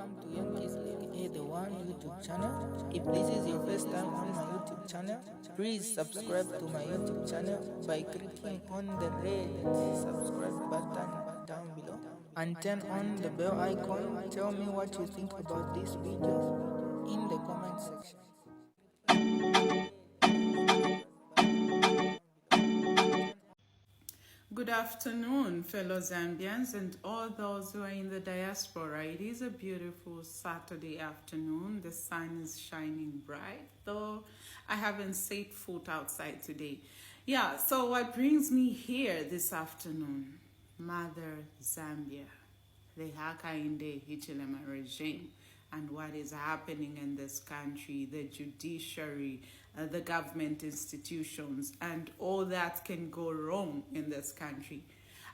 welcome to Young Kizzy, the one YouTube channel. If this is your first time on my YouTube channel, please subscribe to my YouTube channel by clicking on the red subscribe button down below and turn on the bell icon. Tell me what you think about this video in the comment section. Good afternoon, fellow Zambians and all those who are in the diaspora. It is a beautiful Saturday afternoon. The sun is shining bright, though I haven't set foot outside today. Yeah, so what brings me here this afternoon? Mother Zambia, the Hakainde Hichilema regime, and what is happening in this country, the judiciary, the government institutions, and all that can go wrong in this country.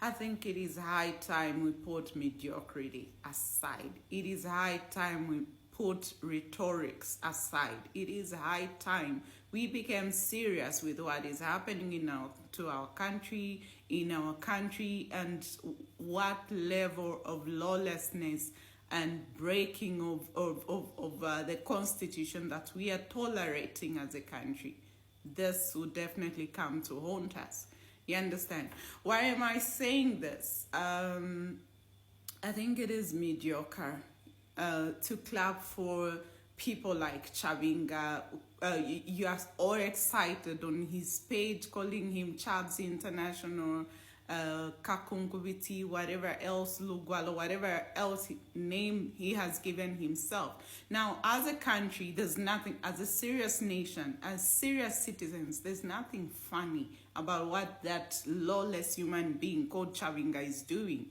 I think it is high time we put mediocrity aside. It is high time we put rhetorics aside. It is high time we became serious with what is happening in our country, and what level of lawlessness and breaking of the constitution that we are tolerating as a country. This will definitely come to haunt us. You understand? Why am I saying this? I think it is mediocre to clap for people like Chabinga. You are all excited on his page, calling him Chabs International, Kakungubiti, whatever else, Lugwalo, whatever else name he has given himself. Now, as a country, there's nothing, as a serious nation, as serious citizens, there's nothing funny about what that lawless human being called Chabinga is doing.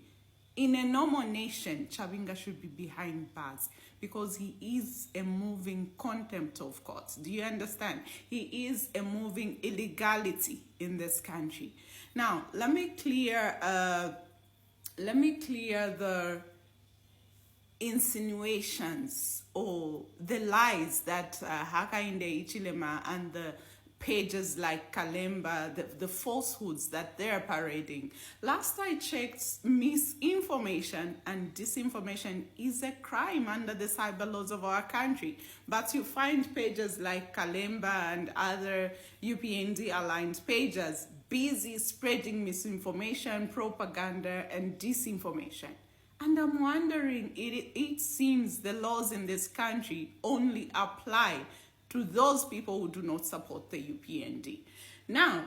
In a normal nation, Chabinga should be behind bars because he is a moving contempt of court. Do you understand? He is a moving illegality in this country. Now, let me clear the insinuations or the lies that Hakainde Ichilema and the pages like Kalemba, the falsehoods that they're parading. Last I checked, misinformation and disinformation is a crime under the cyber laws of our country. But you find pages like Kalemba and other UPND aligned pages busy spreading misinformation, propaganda, and disinformation. And I'm wondering, it seems the laws in this country only apply to those people who do not support the UPND. Now,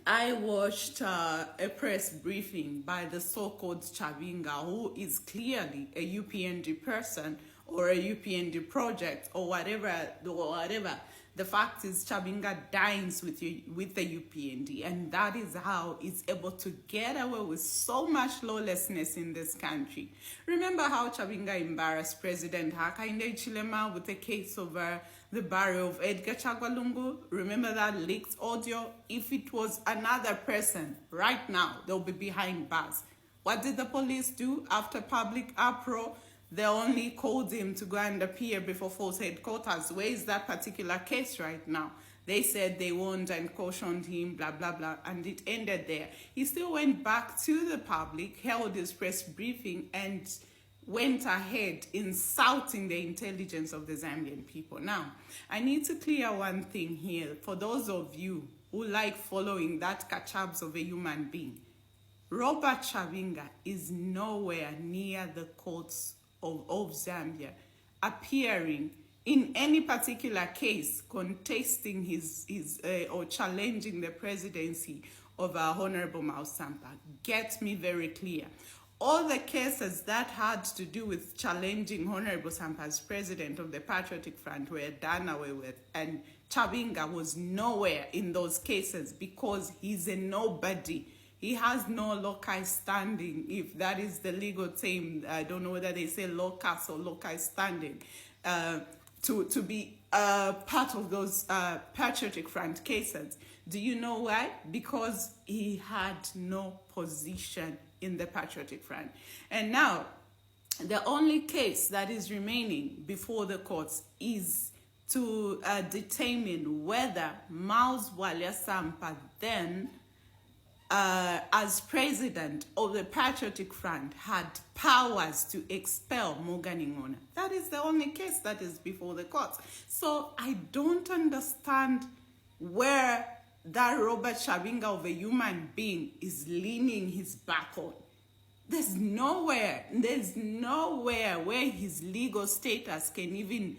I watched a press briefing by the so-called Chabinga, who is clearly a UPND person or a UPND project or whatever. The fact is, Chabinga dines with the UPND, and that is how he's able to get away with so much lawlessness in this country. Remember how Chabinga embarrassed President Hakainde Hichilema with the case over the burial of Edgar Chagwalungu? Remember that leaked audio? If it was another person right now, they'll be behind bars. What did the police do after public uproar? They only called him to go and appear before force headquarters. Where is that particular case right now? They said they warned and cautioned him, blah, blah, blah, and it ended there. He still went back to the public, held his press briefing, and went ahead insulting the intelligence of the Zambian people. Now, I need to clear one thing here. For those of you who like following that kachabs of a human being, Robert Chabinga is nowhere near the courts of Zambia, appearing in any particular case contesting his or challenging the presidency of Honorable Mausampa. Get me very clear. All the cases that had to do with challenging Honorable Sampa as president of the Patriotic Front were done away with, and Chabinga was nowhere in those cases because he's a nobody. He has no loci standing, if that is the legal term. I don't know whether they say locus or loci standing, to be part of those Patriotic Front cases. Do you know why? Because he had no position in the Patriotic Front. And now, the only case that is remaining before the courts is to determine whether Maus Walia Sampa then as president of the Patriotic Front, had powers to expel Morgan Ngona. That is the only case that is before the courts. So I don't understand where that Robert Chabinga of a human being is leaning his back on. There's nowhere where his legal status can even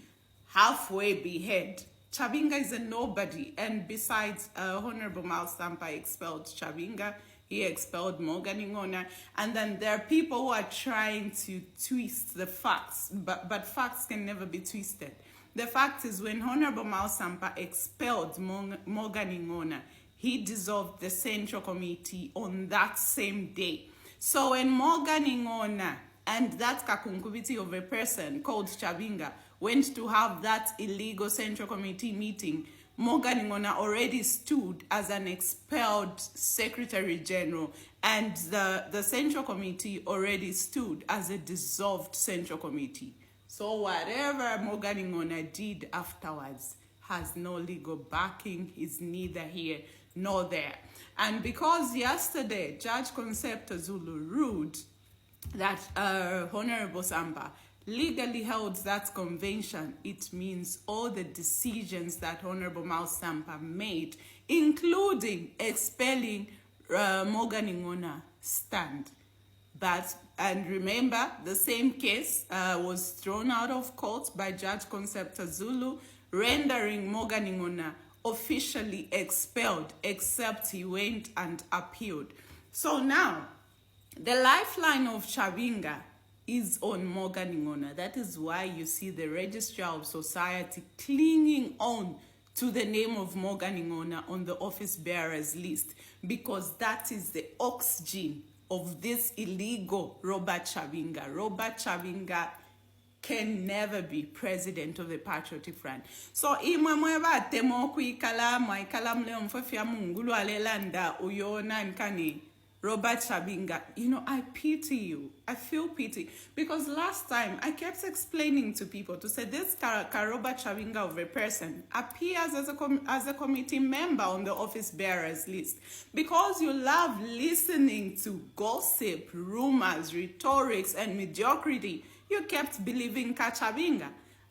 halfway be heard. Chabinga is a nobody, and besides, Honorable Miles Sampa expelled Chabinga, he expelled Morgan Ngona, and then there are people who are trying to twist the facts, but facts can never be twisted. The fact is, when Honorable Miles Sampa expelled Morgan Ngona, he dissolved the Central Committee on that same day. So when Morgan Ngona and that kakunkubiti of a person called Chabinga went to have that illegal Central Committee meeting, Morgan Ngona already stood as an expelled Secretary General, and the Central Committee already stood as a dissolved Central Committee. So whatever Morgan Ngona did afterwards has no legal backing, is neither here nor there. And because yesterday Judge Concepta Zulu ruled that Honorable Samba legally held that convention, it means all the decisions that Honorable Miles Sampa made, including expelling Morgan Ngona, stand. And remember, the same case was thrown out of court by Judge Concepta Zulu, rendering Morgan Ngona officially expelled, except he went and appealed. So now, the lifeline of Chabinga is on Morgan Ngona. That is why you see the Registrar of Society clinging on to the name of Morgan Ngona on the office bearers list, because that is the oxygen of this illegal Robert Chabinga. Robert Chabinga can never be president of the Patriotic Front. So imamweba temo kuikala maikala mle mfafia mungulu alelanda uyona nkani Robert Chabinga. You know, I pity you. I feel pity, because last time I kept explaining to people to say this Robert Chabinga of a person appears as a committee member on the office bearers list, because you love listening to gossip, rumors, rhetorics, and mediocrity. You kept believing Chabinga.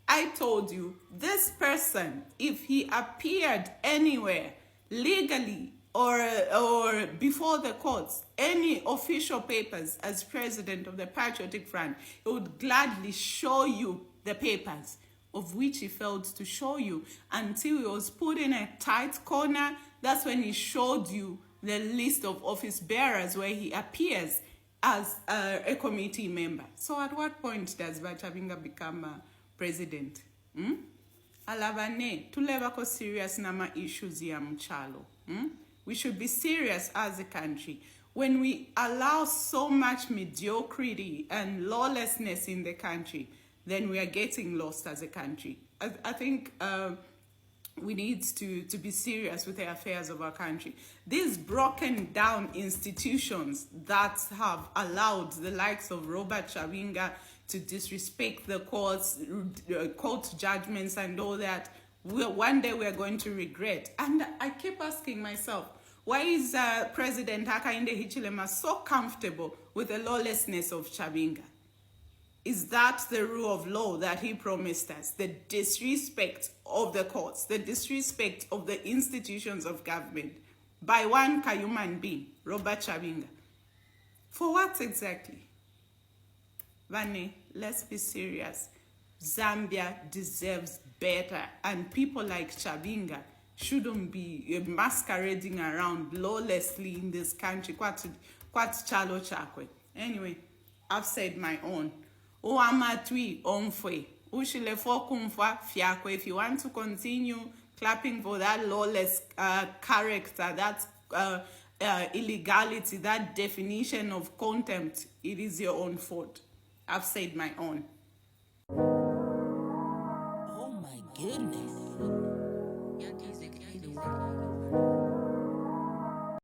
I told you, this person, if he appeared anywhere legally or before the courts, any official papers as president of the Patriotic Front, he would gladly show you the papers, of which he failed to show you until he was put in a tight corner. That's when he showed you the list of office bearers where he appears as a committee member. So at what point does Chabinga become president? Alabane, tulevako serious nama issues ya mchalo. We should be serious as a country. When we allow so much mediocrity and lawlessness in the country, then we are getting lost as a country. I think we need to be serious with the affairs of our country. These broken down institutions that have allowed the likes of Robert Chabinga to disrespect the courts, court judgments and all that, one day we're going to regret. And I keep asking myself, why is President Hakainde Hichilema so comfortable with the lawlessness of Chabinga? Is that the rule of law that he promised us? The disrespect of the courts, the disrespect of the institutions of government by one human being, Robert Chabinga. For what exactly? Vane, let's be serious. Zambia deserves better, and people like Chabinga shouldn't be masquerading around lawlessly in this country. Quite chalo chakwe. Anyway, I've said my own. Uamatwi omfwe. Ushile fokumfwa fiakwe. If you want to continue clapping for that lawless character, that illegality, that definition of contempt, it is your own fault. I've said my own. Oh my goodness.